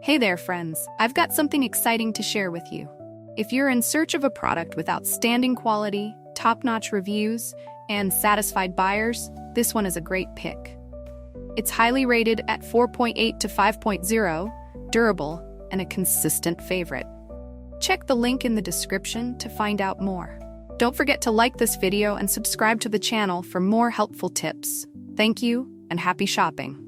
Hey there, friends. I've got something exciting to share with you. If you're in search of a product with outstanding quality, top-notch reviews, and satisfied buyers, this one is a great pick. It's highly rated at 4.8 to 5.0, durable, and a consistent favorite. Check the link in the description to find out more. Don't forget to like this video and subscribe to the channel for more helpful tips. Thank you, and happy shopping.